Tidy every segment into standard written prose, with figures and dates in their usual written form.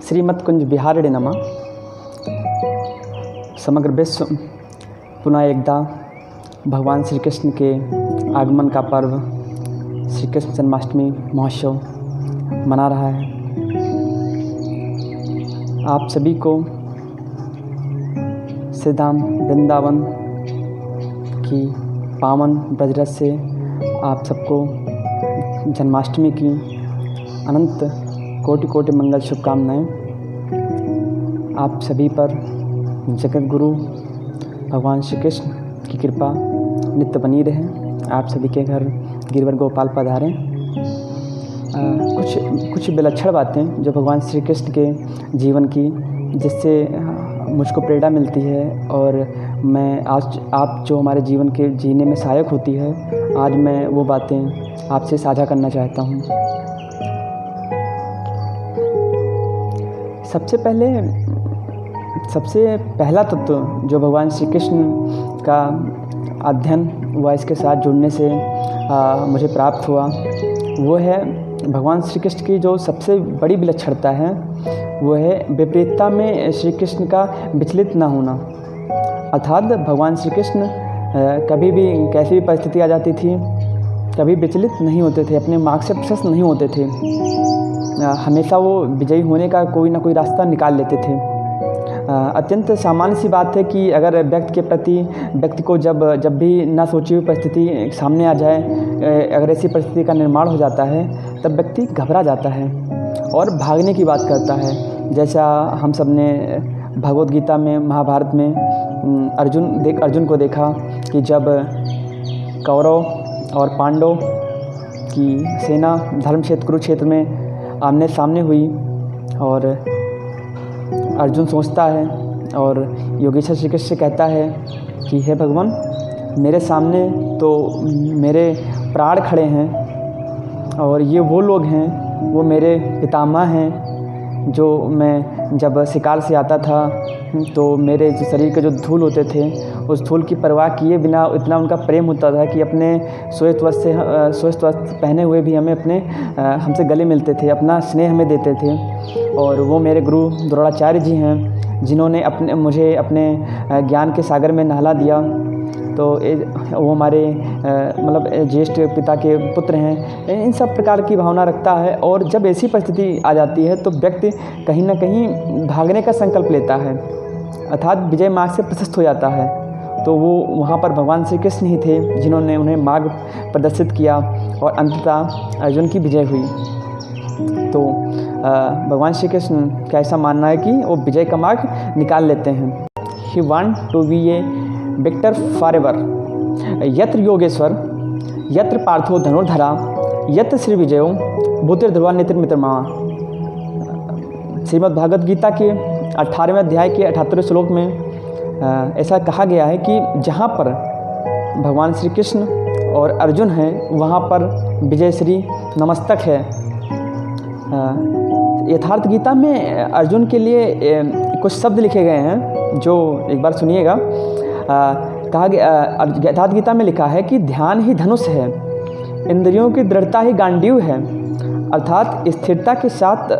श्रीमद्कुंज बिहारिणे नमः। समग्र विश्व पुनः एकदा भगवान श्री कृष्ण के आगमन का पर्व श्री कृष्ण जन्माष्टमी महोत्सव मना रहा है। आप सभी को श्रीधाम वृंदावन की पावन ब्रजरस से आप सबको जन्माष्टमी की अनंत कोटि कोटि मंगल शुभकामनाएं। आप सभी पर जगत गुरु भगवान श्री कृष्ण की कृपा नित्य बनी रहे। आप सभी के घर गिरिवर गोपाल पधारें। कुछ विलक्षण बातें जो भगवान श्री कृष्ण के जीवन की, जिससे मुझको प्रेरणा मिलती है और मैं आज आप जो हमारे जीवन के जीने में सहायक होती है, आज मैं वो बातें आपसे साझा करना चाहता हूँ। सबसे पहला तत्व जो भगवान श्री कृष्ण का अध्ययन व इसके साथ जुड़ने से मुझे प्राप्त हुआ, वो है भगवान श्री कृष्ण की जो सबसे बड़ी विलक्षणता है, वो है विपरीतता में श्री कृष्ण का विचलित न होना। अर्थात भगवान श्री कृष्ण कभी भी कैसी भी परिस्थिति आ जाती थी, कभी विचलित नहीं होते थे, अपने मार्ग से प्रशस्त नहीं होते थे। हमेशा वो विजयी होने का कोई ना कोई रास्ता निकाल लेते थे। अत्यंत सामान्य सी बात है कि अगर व्यक्ति को जब भी ना सोची हुई परिस्थिति सामने आ जाए, अगर ऐसी परिस्थिति का निर्माण हो जाता है, तब व्यक्ति घबरा जाता है और भागने की बात करता है। जैसा हम सब ने भगवद गीता में, महाभारत में अर्जुन को देखा कि जब कौरव और पांडव की सेना धर्म क्षेत्र कुरुक्षेत्र में आमने सामने हुई और अर्जुन सोचता है और योगेश्वर श्री कृष्ण से कहता है कि हे भगवान, मेरे सामने तो मेरे प्राण खड़े हैं और ये वो लोग हैं, वो मेरे पितामह हैं, जो मैं जब शिकार से आता था तो मेरे जो शरीर के जो धूल होते थे, उस धूल की परवाह किए बिना इतना उनका प्रेम होता था कि अपने श्वेत वस्त्र पहने हुए भी हमसे गले मिलते थे, अपना स्नेह हमें देते थे। और वो मेरे गुरु द्रोणाचार्य जी हैं, जिन्होंने मुझे अपने ज्ञान के सागर में नहला दिया। तो वो हमारे ज्येष्ठ पिता के पुत्र हैं। इन सब प्रकार की भावना रखता है और जब ऐसी परिस्थिति आ जाती है तो व्यक्ति कहीं ना कहीं भागने का संकल्प लेता है, अर्थात विजय मार्ग से प्रशस्त हो जाता है। तो वो वहाँ पर भगवान श्री कृष्ण ही थे जिन्होंने उन्हें मार्ग प्रदर्शित किया और अंततः अर्जुन की विजय हुई। तो भगवान श्री कृष्ण का ऐसा मानना है कि वो विजय का मार्ग निकाल लेते हैं। He want to be a victor forever. यत्र योगेश्वर यत्र पार्थो धनुर्धरा यत्र श्री विजयो भूतिर ध्रुवा नेत्र मित्रमा। श्रीमद् भागवत गीता के 18वें अध्याय के 78वें श्लोक में ऐसा कहा गया है कि जहाँ पर भगवान श्री कृष्ण और अर्जुन हैं, वहाँ पर विजय श्री नमस्तक है। यथार्थ गीता में अर्जुन के लिए कुछ शब्द लिखे गए हैं, जो एक बार सुनिएगा। कहा गया, यथार्थ गीता में लिखा है कि ध्यान ही धनुष है, इंद्रियों की दृढ़ता ही गांडीव है। अर्थात स्थिरता के साथ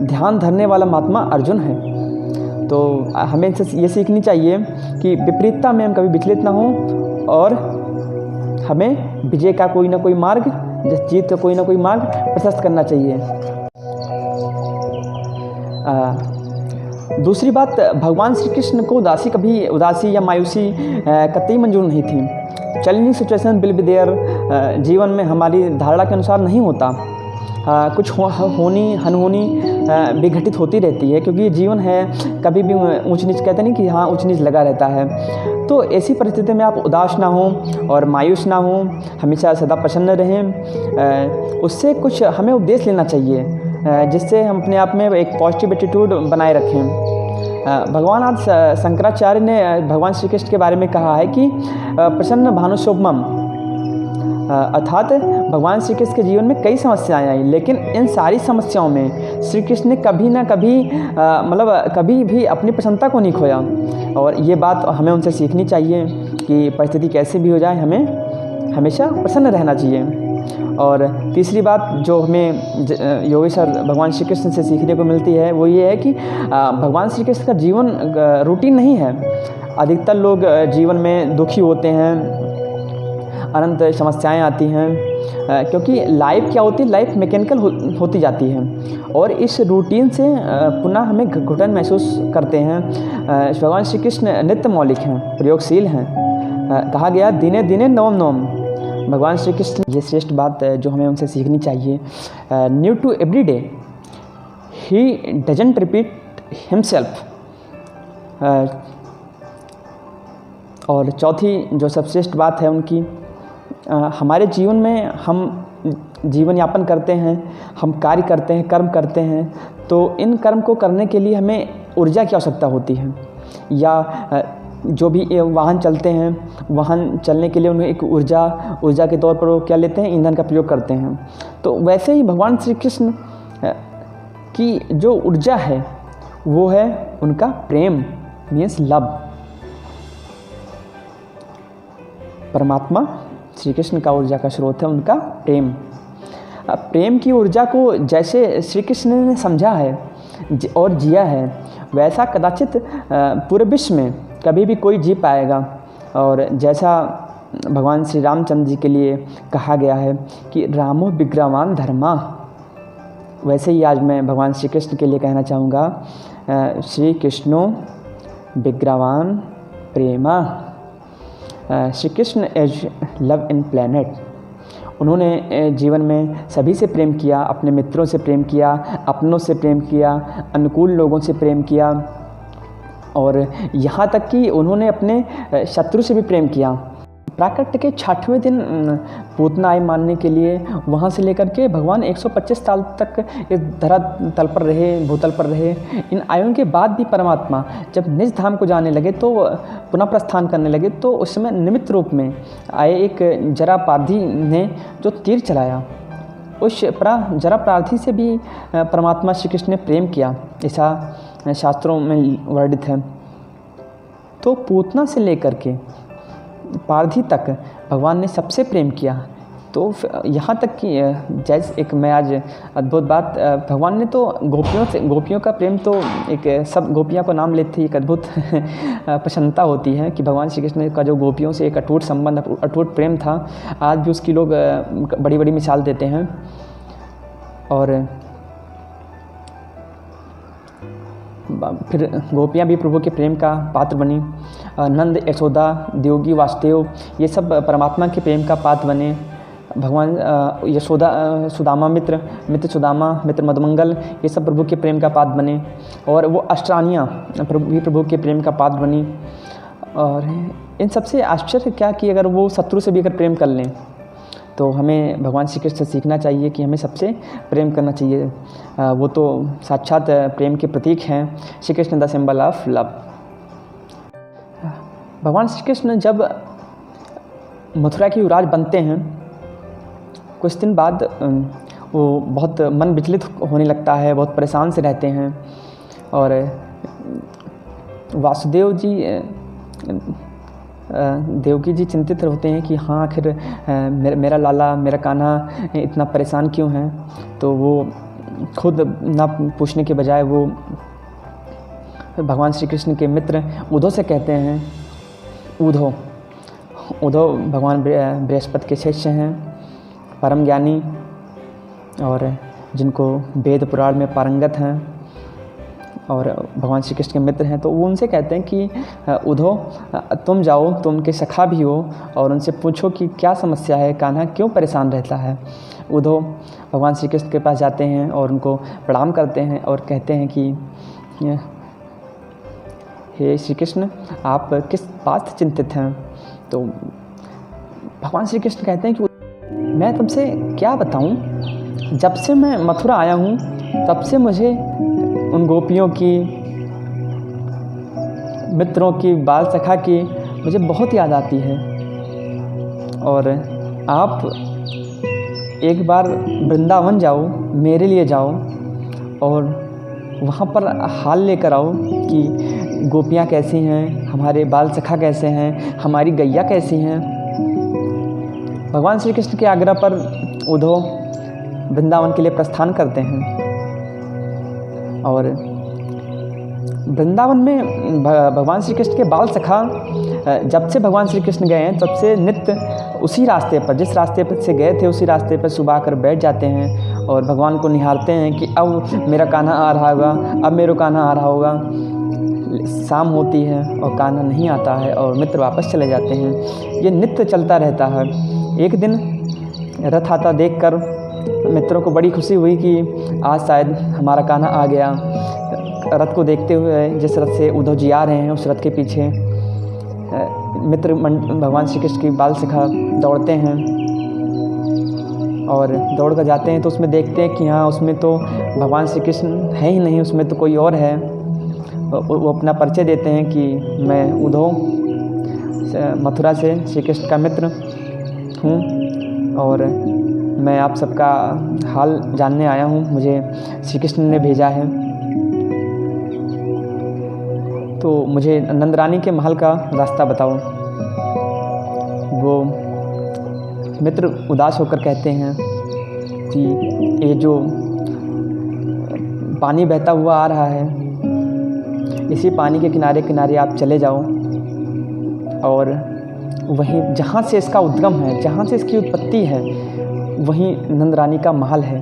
ध्यान धरने वाला महात्मा अर्जुन है। तो हमें ये सीखनी चाहिए कि विपरीतता में हम कभी विचलित ना हों और हमें विजय का कोई ना कोई मार्ग, जीत का कोई ना कोई मार्ग प्रशस्त करना चाहिए। दूसरी बात, भगवान श्री कृष्ण को उदासी या मायूसी कतई मंजूर नहीं थी। Challenging situation will be there. जीवन में हमारी धारणा के अनुसार नहीं होता, कुछ अनहोनी भी घटित होती रहती है, क्योंकि जीवन है, कभी भी ऊंच नीच कहते नहीं कि हाँ ऊंच नीच लगा रहता है। तो ऐसी परिस्थिति में आप उदास ना हों और मायूस ना हों, हमेशा सदा प्रसन्न रहें। उससे कुछ हमें उपदेश लेना चाहिए, जिससे हम अपने आप में एक पॉजिटिव एटीट्यूड बनाए रखें। भगवान आज शंकराचार्य ने भगवान श्री कृष्ण के बारे में कहा है कि प्रसन्न भानुशोभमम। अर्थात भगवान श्री कृष्ण के जीवन में कई समस्याएं आई, लेकिन इन सारी समस्याओं में श्री कृष्ण ने कभी ना कभी कभी भी अपनी प्रसन्नता को नहीं खोया। और ये बात हमें उनसे सीखनी चाहिए कि परिस्थिति कैसे भी हो जाए, हमें हमेशा प्रसन्न रहना चाहिए। और तीसरी बात जो हमें योगेश्वर भगवान श्री कृष्ण से सीखने को मिलती है वो ये है कि भगवान श्री कृष्ण का जीवन रूटीन नहीं है। अधिकतर लोग जीवन में दुखी होते हैं, अनंत समस्याएं आती हैं, क्योंकि लाइफ क्या होती है, लाइफ मैकेनिकल होती जाती है और इस रूटीन से पुनः हमें घुटन महसूस करते हैं। भगवान श्री कृष्ण नित्य मौलिक हैं, प्रयोगशील हैं। कहा गया दिने दिने नवम नवम। भगवान श्री कृष्ण, ये श्रेष्ठ बात जो हमें उनसे सीखनी चाहिए। New to every day, he doesn't repeat himself. और चौथी जो सबश्रेष्ठ बात है उनकी, हमारे जीवन में हम जीवन यापन करते हैं, हम कार्य करते हैं, कर्म करते हैं, तो इन कर्म को करने के लिए हमें ऊर्जा की आवश्यकता होती है। या जो भी वाहन चलते हैं, वाहन चलने के लिए उन्हें एक ऊर्जा के तौर पर वो क्या लेते हैं, ईंधन का प्रयोग करते हैं। तो वैसे ही भगवान श्री कृष्ण की जो ऊर्जा है वो है उनका प्रेम, मीन्स लव। परमात्मा श्री कृष्ण का ऊर्जा का स्रोत है उनका प्रेम। प्रेम की ऊर्जा को जैसे श्री कृष्ण ने समझा है और जिया है, वैसा कदाचित पूरे विश्व में कभी भी कोई जी पाएगा। और जैसा भगवान श्री रामचंद्र जी के लिए कहा गया है कि रामो विग्रहवान धर्मा, वैसे ही आज मैं भगवान श्री कृष्ण के लिए कहना चाहूँगा, श्री कृष्णो विग्रहवान प्रेमा। Shri Krishna as love in planet. उन्होंने जीवन में सभी से प्रेम किया, अपने मित्रों से प्रेम किया, अपनों से प्रेम किया, अनुकूल लोगों से प्रेम किया और यहाँ तक कि उन्होंने अपने शत्रु से भी प्रेम किया। प्राकट्य के 6वें दिन पूतना आई मानने के लिए वहाँ से लेकर के भगवान 125 साल तक इस धरातल पर रहे, भूतल पर रहे। इन आयुओं के बाद भी परमात्मा जब निज धाम को जाने लगे तो पुनः प्रस्थान करने लगे, तो उस समय निमित्त रूप में आए एक जरापार्थी ने जो तीर चलाया, उस जरापार्थी से भी परमात्मा श्री कृष्ण ने प्रेम किया, ऐसा शास्त्रों में वर्णित है। तो पूतना से लेकर के पारधी तक भगवान ने सबसे प्रेम किया। तो यहाँ तक कि जैसे एक मैं आज अद्भुत बात, भगवान ने तो गोपियों का प्रेम तो एक सब गोपियाँ को नाम लेते ही एक अद्भुत प्रसन्नता होती है कि भगवान श्री कृष्ण का जो गोपियों से एक अटूट संबंध, अटूट प्रेम था, आज भी उसकी लोग बड़ी बड़ी मिसाल देते हैं। और फिर गोपियाँ भी प्रभु के प्रेम का पात्र बनी। नंद, यशोदा, देवकी, वासुदेव, ये सब परमात्मा के प्रेम का पात्र बने। भगवान यशोदा, सुदामा मित्र सुदामा, मित्र मधुमंगल, ये सब प्रभु के प्रेम का पात्र बने। और वो अष्टरानियाँ प्रभु के प्रेम का पात्र बनी। और इन सबसे आश्चर्य क्या कि अगर वो शत्रु से भी अगर प्रेम कर लें तो हमें भगवान श्री कृष्ण से सीखना चाहिए कि हमें सबसे प्रेम करना चाहिए। वो तो साक्षात प्रेम के प्रतीक हैं। Shri Krishna the symbol of love. भगवान श्री कृष्ण जब मथुरा की युवराज बनते हैं, कुछ दिन बाद वो बहुत मन विचलित होने लगता है, बहुत परेशान से रहते हैं। और वासुदेव जी, देवकी जी चिंतित होते हैं कि हाँ आखिर मेरा लाला, मेरा कान्हा इतना परेशान क्यों है। तो वो खुद ना पूछने के बजाय वो भगवान श्री कृष्ण के मित्र उद्धव से कहते हैं। उद्धव भगवान बृहस्पति के शिष्य हैं, परम ज्ञानी और जिनको वेद पुराण में पारंगत हैं और भगवान श्री कृष्ण के मित्र हैं। तो वो उनसे कहते हैं कि उद्धव तुम जाओ, तुम उनके सखा भी हो, और उनसे पूछो कि क्या समस्या है, कान्हा क्यों परेशान रहता है। उद्धव भगवान श्री कृष्ण के पास जाते हैं और उनको प्रणाम करते हैं और कहते हैं कि हे श्री कृष्ण, आप किस बात से चिंतित हैं। तो भगवान श्री कृष्ण कहते हैं कि मैं तुमसे क्या बताऊं, जब से मैं मथुरा आया हूं तब से मुझे उन गोपियों की, मित्रों की, बाल सखा की मुझे बहुत याद आती है। और आप एक बार वृंदावन जाओ, मेरे लिए जाओ और वहाँ पर हाल लेकर आओ कि गोपियाँ कैसी हैं, हमारे बाल सखा कैसे हैं, हमारी गैया कैसी हैं। भगवान श्री कृष्ण के आग्रह पर उद्धव वृंदावन के लिए प्रस्थान करते हैं। और वृंदावन में भगवान श्री कृष्ण के बाल सखा जब से भगवान श्री कृष्ण गए हैं तब से नित्य उसी रास्ते पर, जिस रास्ते पर से गए थे उसी रास्ते पर सुबह आकर बैठ जाते हैं और भगवान को निहारते हैं कि अब मेरा कान्हा आ रहा होगा, अब मेरा कान्हा आ रहा होगा। शाम होती है और कान्हा नहीं आता है और मित्र वापस चले जाते हैं। ये नित्य चलता रहता है। एक दिन रथ आता देखकर मित्रों को बड़ी खुशी हुई कि आज शायद हमारा कान्हा आ गया। रथ को देखते हुए जिस रथ से उद्धव जी आ रहे हैं उस रथ के पीछे मित्र भगवान श्री कृष्ण की बाल सखा दौड़ते हैं और दौड़ कर जाते हैं तो उसमें देखते हैं कि हाँ, उसमें तो भगवान श्री कृष्ण है ही नहीं, उसमें तो कोई और है। वो अपना परिचय देते हैं कि मैं उद्धव मथुरा से श्री कृष्ण का मित्र हूँ और मैं आप सबका हाल जानने आया हूँ, मुझे श्री कृष्ण ने भेजा है। तो मुझे नंद रानी के महल का रास्ता बताओ। वो मित्र उदास होकर कहते हैं कि ये जो पानी बहता हुआ आ रहा है, इसी पानी के किनारे किनारे आप चले जाओ और वहीं जहाँ से इसका उद्गम है, जहाँ से इसकी उत्पत्ति है, वहीं नंद रानी का महल है।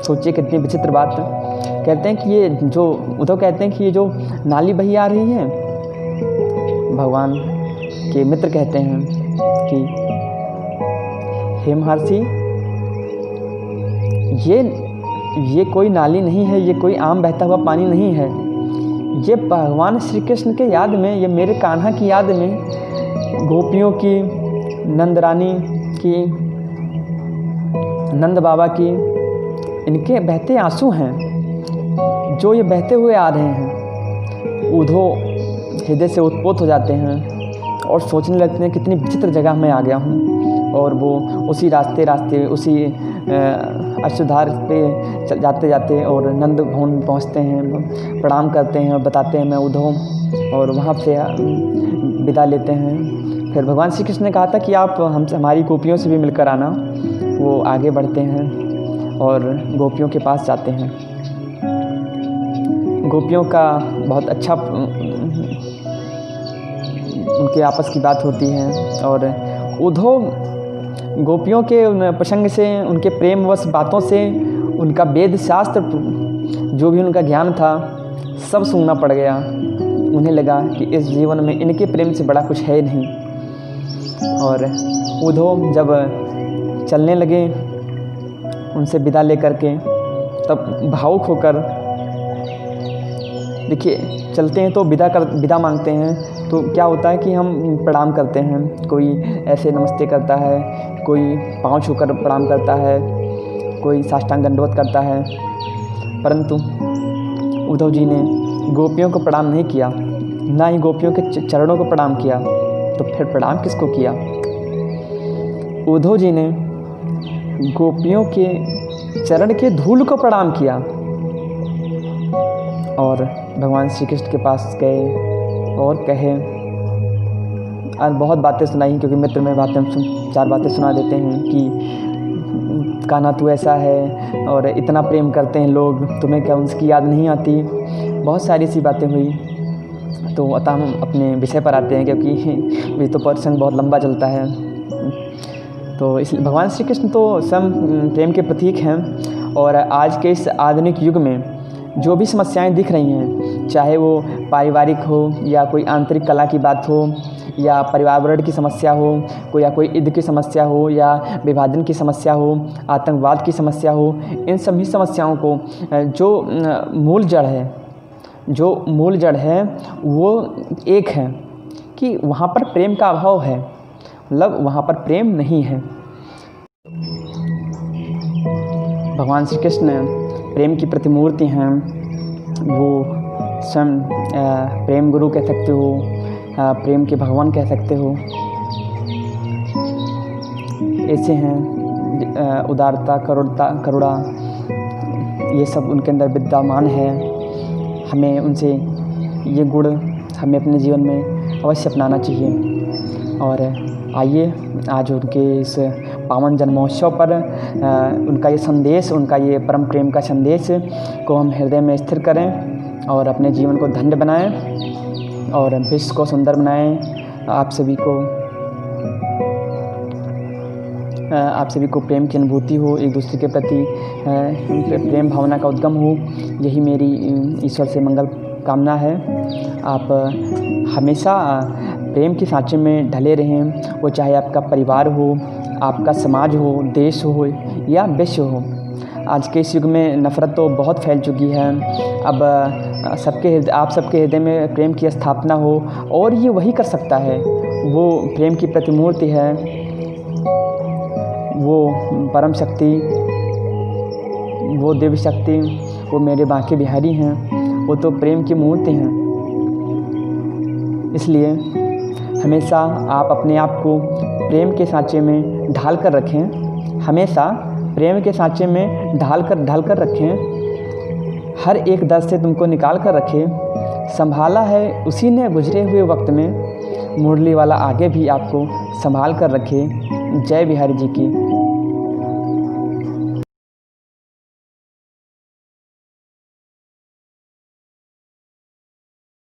सोचिए कितनी विचित्र बात। कहते हैं कि ये जो उद्धव कहते हैं कि ये जो नाली बही आ रही है, भगवान के मित्र कहते हैं कि हे महर्षि, ये कोई नाली नहीं है, ये कोई आम बहता हुआ पानी नहीं है। ये भगवान श्री कृष्ण के याद में, ये मेरे कान्हा की याद में गोपियों की, नंद रानी की, नंद बाबा की, इनके बहते आंसू हैं जो ये बहते हुए आ रहे हैं। उद्धव हृदय से उत्पोत हो जाते हैं और सोचने लगते हैं कितनी विचित्र जगह मैं आ गया हूँ। और वो उसी रास्ते उसी अश्वधार पे जाते जाते और नंद भवन पहुँचते हैं, प्रणाम करते हैं और बताते हैं मैं उद्धव, और वहाँ से विदा लेते हैं। फिर भगवान श्री कृष्ण ने कहा था कि आप हमारी गोपियों से भी मिलकर आना। वो आगे बढ़ते हैं और गोपियों के पास जाते हैं। गोपियों का बहुत अच्छा उनके आपस की बात होती है और उद्धव गोपियों के प्रसंग से, उनके प्रेमवश बातों से, उनका वेद शास्त्र जो भी उनका ज्ञान था सब सुनना पड़ गया। उन्हें लगा कि इस जीवन में इनके प्रेम से बड़ा कुछ है नहीं। और उद्धव जब चलने लगे उनसे विदा लेकर के, तब भावुक होकर, देखिए चलते हैं तो विदा मांगते हैं तो क्या होता है कि हम प्रणाम करते हैं। कोई ऐसे नमस्ते करता है, कोई पाँव छूकर प्रणाम करता है, कोई साष्टांग दंडवत करता है। परंतु उद्धव जी ने गोपियों को प्रणाम नहीं किया, ना ही गोपियों के चरणों को प्रणाम किया। तो फिर प्रणाम किसको किया? उद्धव जी ने गोपियों के चरण के धूल को प्रणाम किया और भगवान श्री कृष्ण के पास गए और कहे, और बहुत बातें सुनाई, क्योंकि मित्र में चार बातें सुना देते हैं कि कान्हा तू ऐसा है और इतना प्रेम करते हैं लोग, तुम्हें क्या उनकी याद नहीं आती। बहुत सारी सी बातें हुई। तो अतः हम अपने विषय पर आते हैं, क्योंकि ये तो प्रसंग बहुत लंबा चलता है। तो इसलिए भगवान श्री कृष्ण तो स्वयं प्रेम के प्रतीक हैं। और आज के इस आधुनिक युग में जो भी समस्याएं दिख रही हैं, चाहे वो पारिवारिक हो या कोई आंतरिक कला की बात हो या पर्यावरण की समस्या हो, या कोई युद्ध की समस्या हो या विभाजन की समस्या हो, आतंकवाद की समस्या हो, इन सभी समस्याओं को जो मूल जड़ है वो एक है कि वहाँ पर प्रेम का अभाव है, मतलब वहाँ पर प्रेम नहीं है। भगवान श्री कृष्ण प्रेम की प्रतिमूर्ति हैं। वो स्वयं प्रेम गुरु कह सकते हो, प्रेम के भगवान कह सकते हो। ऐसे हैं उदारता, करुणा, ये सब उनके अंदर विद्यमान है। हमें उनसे ये गुण हमें अपने जीवन में अवश्य अपनाना चाहिए। और आइए आज उनके इस पावन जन्मोत्सव पर उनका ये संदेश, उनका ये परम प्रेम का संदेश को हम हृदय में स्थिर करें और अपने जीवन को धन्य बनाएं और विश्व को सुंदर बनाएं। आप सभी को प्रेम की अनुभूति हो, एक दूसरे के प्रति प्रेम भावना का उद्गम हो, यही मेरी ईश्वर से मंगल कामना है। आप हमेशा प्रेम के सांचे में ढले रहें, वो चाहे आपका परिवार हो, आपका समाज हो, देश हो या विश्व हो। आज के इस युग में नफ़रत तो बहुत फैल चुकी है। अब आप सबके हृदय में प्रेम की स्थापना हो, और ये वही कर सकता है, वो प्रेम की प्रतिमूर्ति है, वो परम शक्ति, वो दिव्य शक्ति, वो मेरे बांके बिहारी हैं, वो तो प्रेम की मूर्ति हैं। इसलिए हमेशा आप अपने आप को प्रेम के सांचे में ढाल कर रखें, हमेशा प्रेम के सांचे में ढाल कर रखें। हर एक दर्द से तुमको निकाल कर रखें। संभाला है उसी ने गुजरे हुए वक्त में, मुरली वाला आगे भी आपको संभाल कर रखे। जय बिहारी जी की।